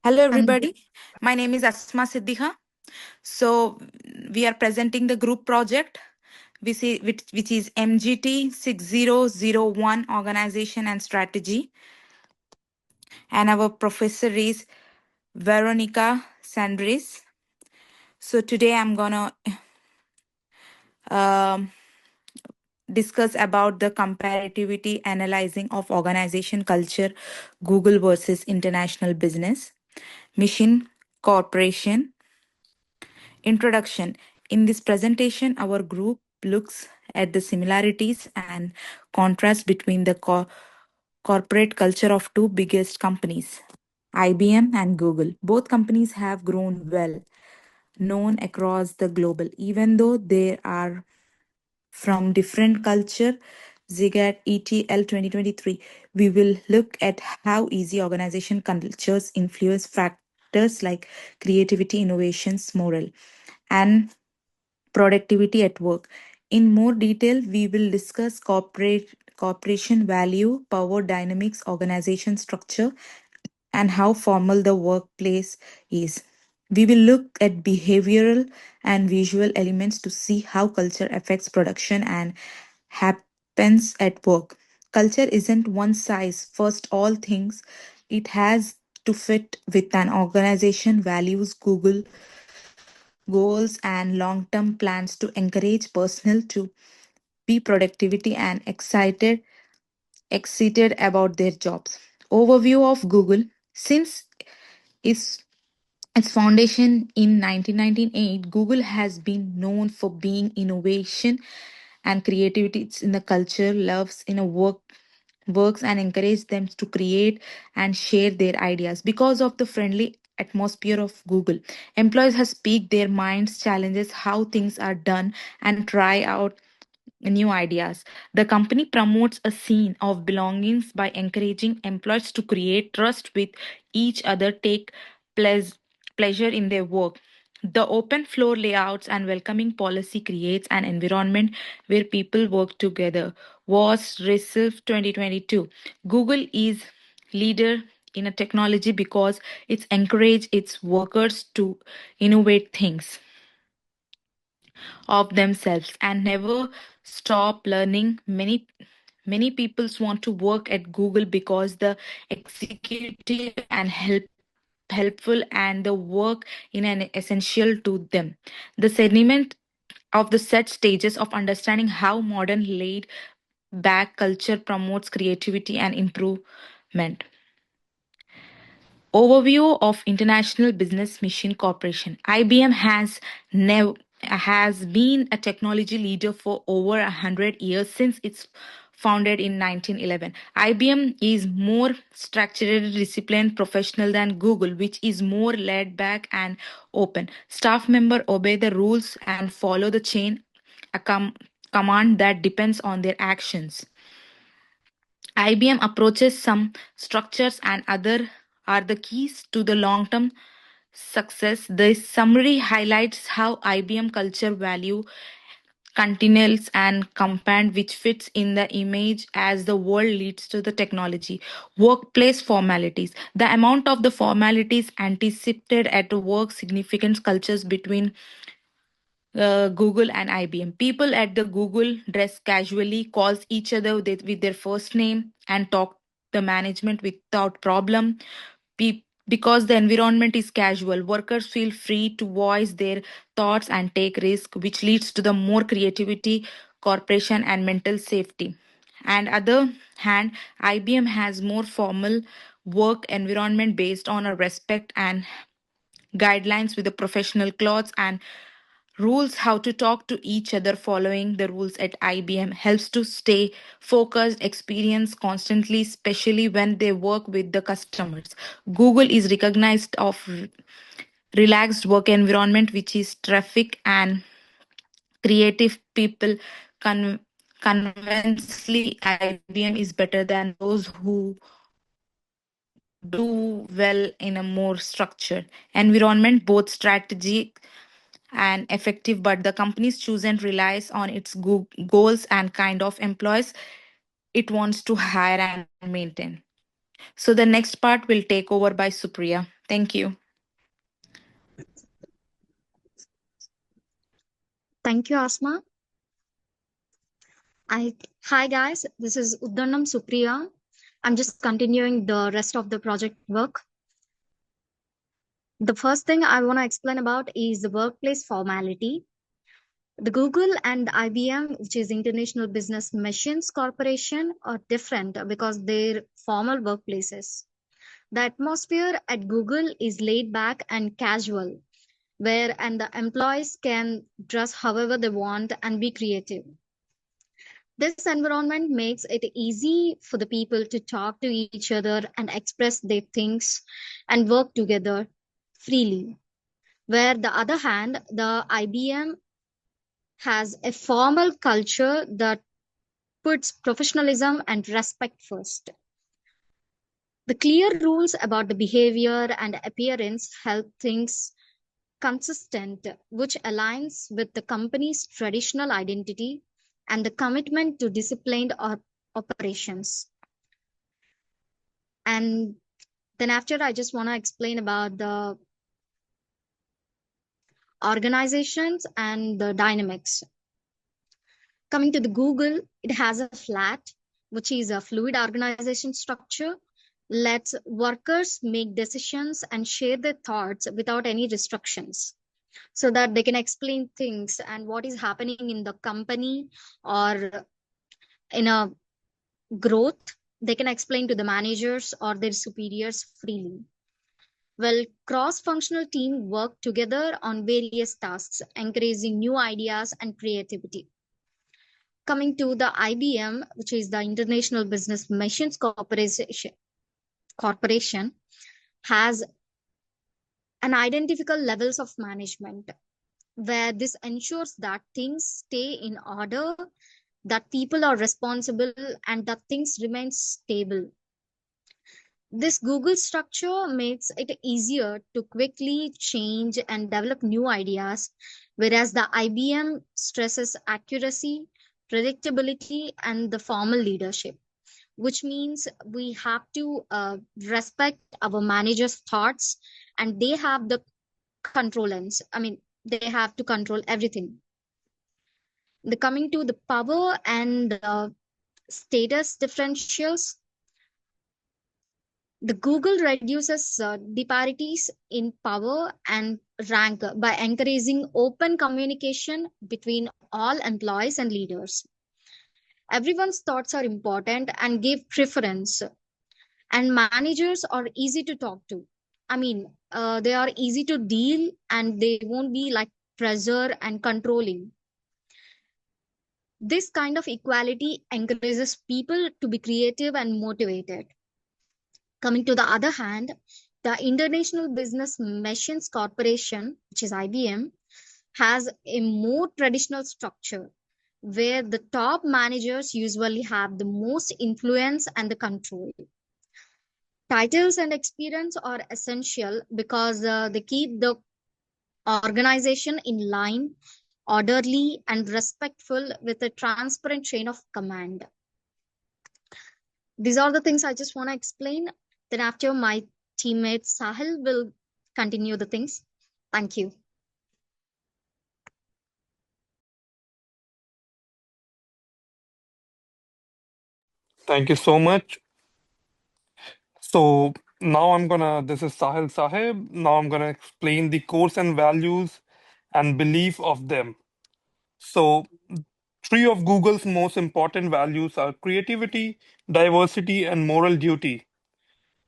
Hello, And everybody. My name is Asma Siddiha. So, we are presenting the group project, which is MGT 6001 Organization and Strategy. And our professor is Veronica Sandris. So, today I'm going to um, discuss about the comparativity analyzing of organization culture, Google versus international business, mission, corporation. Introduction. In this presentation, our group looks at the similarities and contrasts between the corporate culture of two biggest companies, IBM and Google. Both companies have grown well, known across the global, even though they are from different culture. Zigat ETL 2023. We will look at how easy organization cultures influence factors like creativity, innovations, moral, and productivity at work. In more detail, we will discuss corporation value, power dynamics, organization structure, and how formal the workplace is. We will look at behavioral and visual elements to see how culture affects production and happens at work. Culture isn't one size first all things. It has to fit with an organization values, Google goals and long-term plans to encourage personnel to be productivity and excited about their jobs. Overview of Google. Since its its foundation in 1998, Google has been known for being innovation and creativity. It's in the culture, loves in a works and encourage them to create and share their ideas. Because of the friendly atmosphere of Google, employees have speak their minds, challenges how things are done, and try out new ideas. The company promotes a scene of belongings by encouraging employees to create trust with each other, take pleas- pleasure in their work. The open floor layouts and welcoming policy creates an environment where people work together. Was Receive 2022. Google is leader in a technology because it's encouraged its workers to innovate things of themselves and never stop learning. Many people want to work at Google because the executive and helpful and the work in an essential to them. The sentiment of the set stages of understanding how modern laid back culture promotes creativity and improvement. Overview of International Business Machine Corporation. IBM has been a technology leader for over 100 years since its founded in 1911. IBM is more structured, disciplined, professional than Google, which is more laid back and open. Staff members obey the rules and follow the chain a command that depends on their actions. IBM approaches some structures and other are the keys to the long-term success. This summary highlights how IBM culture value continuals and compound which fits in the image as the world leads to the technology. Workplace formalities. The amount of the formalities anticipated at work significant cultures between Google and IBM. People at the Google dress casually, calls each other with their first name, and talk the management without problem. Because the environment is casual, workers feel free to voice their thoughts and take risk, which leads to the more creativity, cooperation, and mental safety. And other hand, IBM has more formal work environment based on a respect and guidelines with the professional clothes and rules how to talk to each other. Following the rules at IBM helps to stay focused, experience constantly, especially when they work with the customers. Google is recognized of relaxed work environment which is traffic and creative people. Con- Conversely, IBM is better than those who do well in a more structured environment, both strategic and effective, but the company's chosen relies on its goals and kind of employees it wants to hire and maintain. So the next part will take over by Supriya. Thank you. Thank you, Asma. Hi guys, this is Uddanam Supriya. I'm just continuing the rest of the project work. The first thing I want to explain about is the workplace formality. The Google and IBM, which is International Business Machines Corporation, are different because they're formal workplaces. The atmosphere at Google is laid back and casual, where and the employees can dress however they want and be creative. This environment makes it easy for the people to talk to each other and express their things and work together freely. Where the other hand, the IBM has a formal culture that puts professionalism and respect first. The clear rules about the behavior and appearance help things consistent, which aligns with the company's traditional identity and the commitment to disciplined operations. And then after, I just want to explain about the organizations and the dynamics. Coming to the Google, it has a flat, which is a fluid organization structure, lets workers make decisions and share their thoughts without any restrictions so that they can explain things and what is happening in the company or in a growth. They can explain to the managers or their superiors freely. Well, cross-functional teams work together on various tasks, encouraging new ideas and creativity. Coming to the IBM, which is the International Business Machines Corporation, has an identical levels of management where this ensures that things stay in order, that people are responsible, and that things remain stable. This Google structure makes it easier to quickly change and develop new ideas, whereas the IBM stresses accuracy, predictability, and the formal leadership, which means we have to respect our managers' thoughts and they have the controlance. I mean, they have to control everything. The coming to the power and status differentials, the Google reduces disparities in power and rank by encouraging open communication between all employees and leaders. Everyone's thoughts are important and give preference, and managers are easy to talk to. I mean, they are easy to deal and they won't be like pressure and controlling. This kind of equality encourages people to be creative and motivated. Coming to the other hand, the International Business Machines Corporation, which is IBM, has a more traditional structure where the top managers usually have the most influence and the control. Titles and experience are essential because they keep the organization in line, orderly, and respectful with a transparent chain of command. These are the things I just want to explain. Then, after my teammate Sahil will continue the things. Thank you. Thank you so much. So this is Sahil Sahib. Now I'm gonna explain the course and values and belief of them. So three of Google's most important values are creativity, diversity, and moral duty.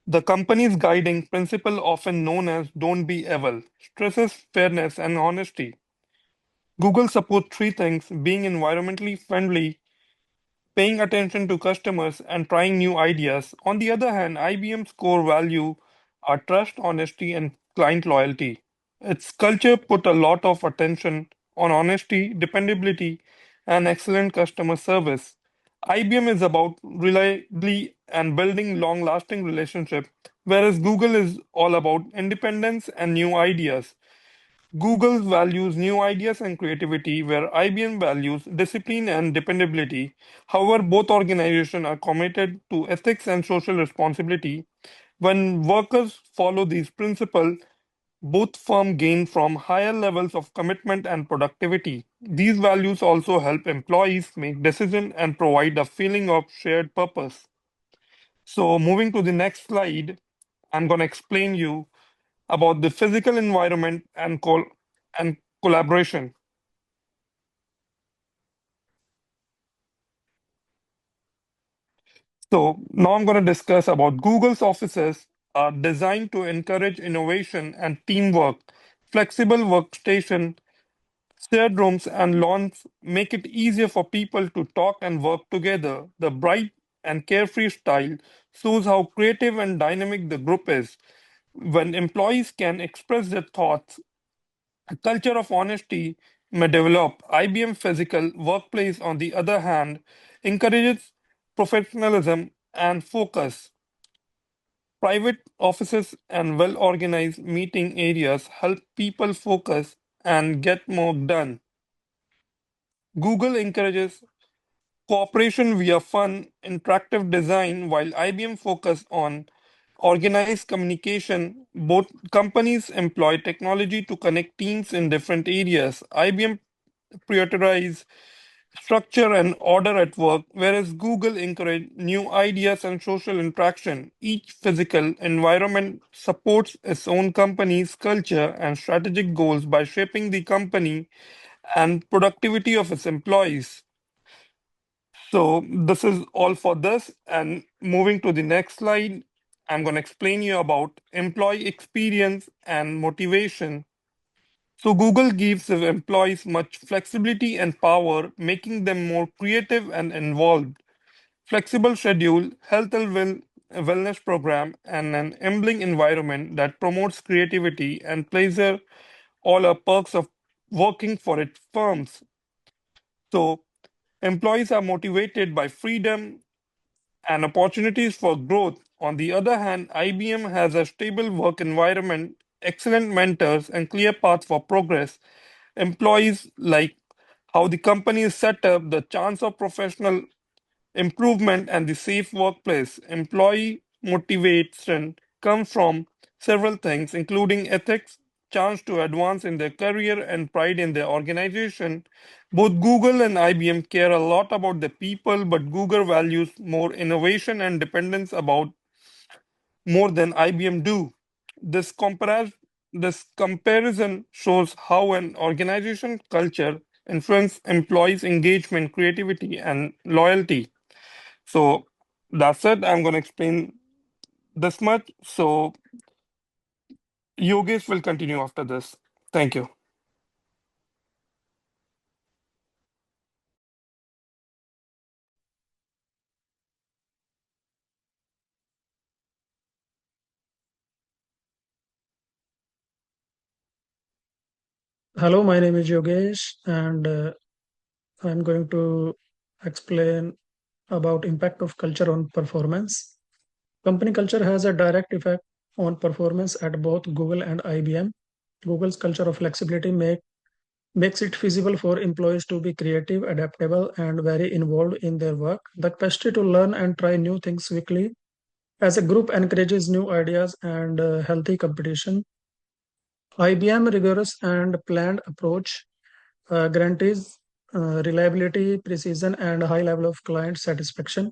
The company's guiding principle, often known as don't be evil, stresses fairness and honesty. Google supports three things: being environmentally friendly, paying attention to customers, and trying new ideas. On the other hand, IBM's core value are trust, honesty, and client loyalty. Its culture put a lot of attention on honesty, dependability, and excellent customer service. IBM is about reliably and building long-lasting relationships, whereas Google is all about independence and new ideas. Google values new ideas and creativity, where IBM values discipline and dependability. However, both organizations are committed to ethics and social responsibility. When workers follow these principles, both firms gain from higher levels of commitment and productivity. These values also help employees make decisions and provide a feeling of shared purpose. So, moving to the next slide, I'm going to explain you about the physical environment and collaboration. So now I'm going to discuss about Google's offices are designed to encourage innovation and teamwork. Flexible workstation, shared rooms, and lawns make it easier for people to talk and work together. The bright and carefree style shows how creative and dynamic the group is. When employees can express their thoughts, a culture of honesty may develop. IBM Physical Workplace, on the other hand, encourages professionalism and focus. Private offices and well organized meeting areas help people focus and get more done. Google encourages cooperation via fun, interactive design, while IBM focus on organized communication. Both companies employ technology to connect teams in different areas. IBM prioritize structure and order at work, whereas Google encourage new ideas and social interaction. Each physical environment supports its own company's culture and strategic goals by shaping the company and productivity of its employees. So this is all for this. And moving to the next slide, I'm going to explain you about employee experience and motivation. So Google gives its employees much flexibility and power, making them more creative and involved. Flexible schedule, health and wellness program, and an enabling environment that promotes creativity and pleasure all are perks of working for its firms. So employees are motivated by freedom and opportunities for growth. On the other hand, IBM has a stable work environment, excellent mentors, and clear paths for progress. Employees like how the company is set up, the chance of professional improvement, and the safe workplace. Employee motivation comes from several things, including ethics, chance to advance in their career, and pride in their organization. Both Google and IBM care a lot about the people, but Google values more innovation and dependence about more than IBM do. This comparison shows how an organization culture influences employees' engagement, creativity, and loyalty. So that's it. I'm going to explain this much. So Yogesh will continue after this. Thank you. Hello, my name is Yogesh, and I'm going to explain about impact of culture on performance. Company culture has a direct effect on performance at both Google and IBM. Google's culture of flexibility makes it feasible for employees to be creative, adaptable, and very involved in their work. The capacity to learn and try new things quickly as a group encourages new ideas and healthy competition. IBM rigorous and planned approach guarantees reliability, precision, and a high level of client satisfaction.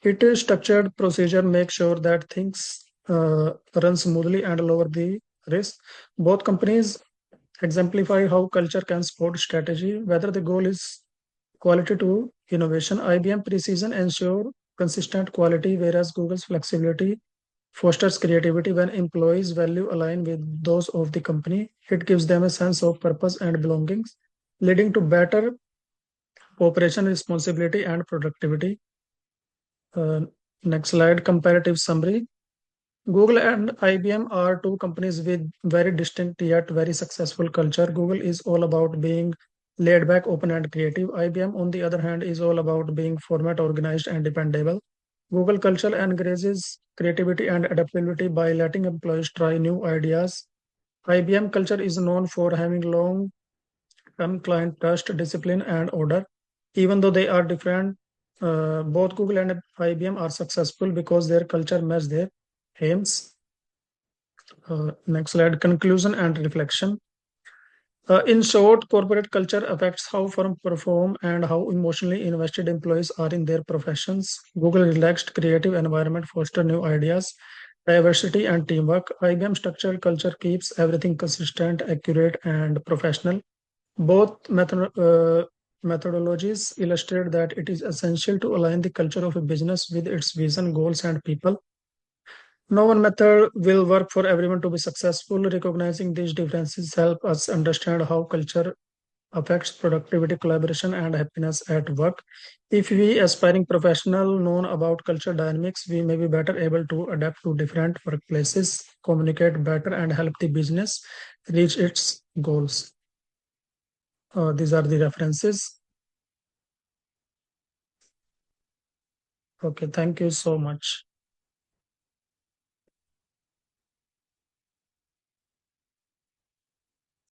It is structured procedure makes sure that things run smoothly and lower the risk. Both companies exemplify how culture can support strategy, whether the goal is quality to innovation. IBM precision ensure consistent quality, whereas Google's flexibility fosters creativity. When employees' value align with those of the company, it gives them a sense of purpose and belongings, leading to better cooperation, responsibility, and productivity. Uh, Next slide, comparative summary. Google and IBM are two companies with very distinct yet very successful culture. Google is all about being laid back, open, and creative. IBM, on the other hand, is all about being format, organized, and dependable. Google culture encourages creativity and adaptability by letting employees try new ideas. IBM culture is known for having long client trust, discipline, and order. Even though they are different, both Google and IBM are successful because their culture match their aims. Next slide, conclusion and reflection. In short, corporate culture affects how firms perform and how emotionally invested employees are in their professions. Google relaxed creative environment foster new ideas, diversity and teamwork. IBM structured culture keeps everything consistent, accurate, and professional. Both methodologies illustrate that it is essential to align the culture of a business with its vision, goals, and people. No one method will work for everyone to be successful. Recognizing these differences help us understand how culture affects productivity, collaboration, and happiness at work. If we aspiring professional know about culture dynamics, we may be better able to adapt to different workplaces, communicate better, and help the business reach its goals. These are the references. Okay, thank you so much.